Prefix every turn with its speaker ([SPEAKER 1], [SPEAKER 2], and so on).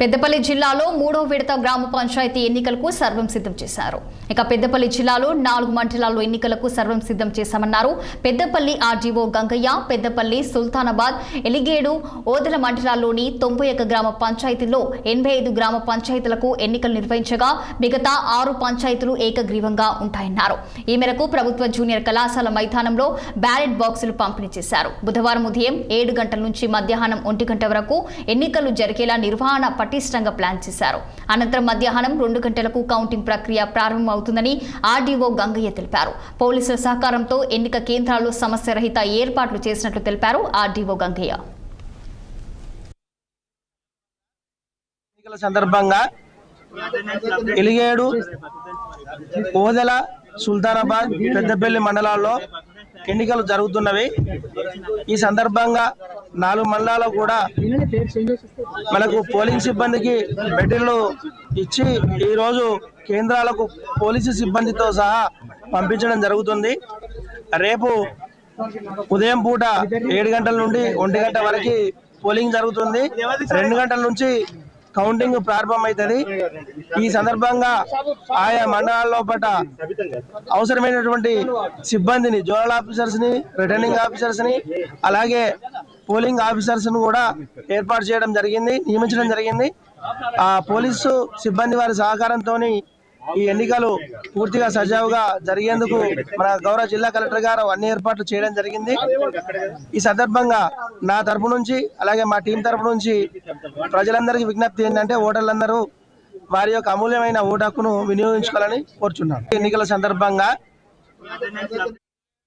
[SPEAKER 1] పెద్దపల్లి జిల్లాలో మూడో విడత గ్రామ పంచాయతీ ఎన్నికలకు సర్వం సిద్ధం చేశారు. ఇక పెద్దపల్లి జిల్లాలో 4 మండలాల్లో ఎన్నికలకు సర్వం సిద్ధం చేశామన్నారు. పెద్దపల్లి ఆర్డీఓ గంగయ్య పెద్దపల్లి సుల్తానాబాద్ ఎలిగేడు ఓదెల మండలాల్లోని 91 గ్రామ పంచాయతీల్లో 85 గ్రామ పంచాయతీలకు ఎన్నికలు నిర్వహించగా మిగతా 6 పంచాయతీలు ఏకగ్రీవంగా ఉంటాయన్నారు. ఈ మేరకు ప్రభుత్వ జూనియర్ కళాశాల మైదానంలో బ్యాలెట్ బాక్సులు పంపిణీ చేశారు. బుధవారం ఉదయం 7 గంటల నుంచి మధ్యాహ్నం 1 గంట వరకు ఎన్నికలు జరిగేలా నిర్వహణ పటిష్టంగా ప్లాన్ చేశారు. అనంతరం మధ్యాహ్నం 2 గంటలకు కౌంటింగ్ ప్రక్రియ ప్రారంభమవుతుందని ఆర్డీఓ గంగయ్య తెలిపారు. పోలీసుల సహకారంతో ఎన్నిక కేంద్రాల్లో సమస్య రహిత ఏర్పాట్లు చేసినట్లు తెలిపారు ఆర్డీఓ గంగయ్య.
[SPEAKER 2] ఎన్నికల సందర్భంగా ఎలిగేడు ఓదెల సుల్తానాబాద్ పెద్దపల్లి మండలాల్లో ఎన్నికలు జరుగుతున్నవి. ఈ సందర్భంగా 4 మండలాల్లో కూడా మనకు పోలింగ్ సిబ్బందికి బెడ్లు ఇచ్చి ఈరోజు కేంద్రాలకు పోలీసు సిబ్బందితో సహా పంపించడం జరుగుతుంది. రేపు ఉదయం పూట 7 గంటల నుండి 1 గంట వరకు పోలింగ్ జరుగుతుంది. 2 గంటల నుంచి కౌంటింగ్ ప్రారంభమవుతుంది. ఈ సందర్భంగా ఆయా మండలాల్లో పట్ల అవసరమైనటువంటి సిబ్బందిని, జోనల్ ఆఫీసర్స్ ని, రిటర్నింగ్ ఆఫీసర్స్ ని, అలాగే పోలింగ్ ఆఫీసర్స్ ను కూడా ఏర్పాటు చేయడం జరిగింది, నియమించడం జరిగింది. ఆ పోలీసు సిబ్బంది వారి సహకారంతో ఈ ఎన్నికలు పూర్తిగా సజావుగా జరిగేందుకు మన గౌరవ జిల్లా కలెక్టర్ గారు అన్ని ఏర్పాట్లు చేయడం జరిగింది. ఈ సందర్భంగా నా తరపు నుంచి అలాగే మా టీం తరపు నుంచి ప్రజలందరికీ విజ్ఞప్తి ఏంటంటే ఓటర్లందరూ వారి యొక్క అమూల్యమైన ఓటు హక్కును వినియోగించుకోవాలని కోరుచున్నాను. ఎన్నికల సందర్భంగా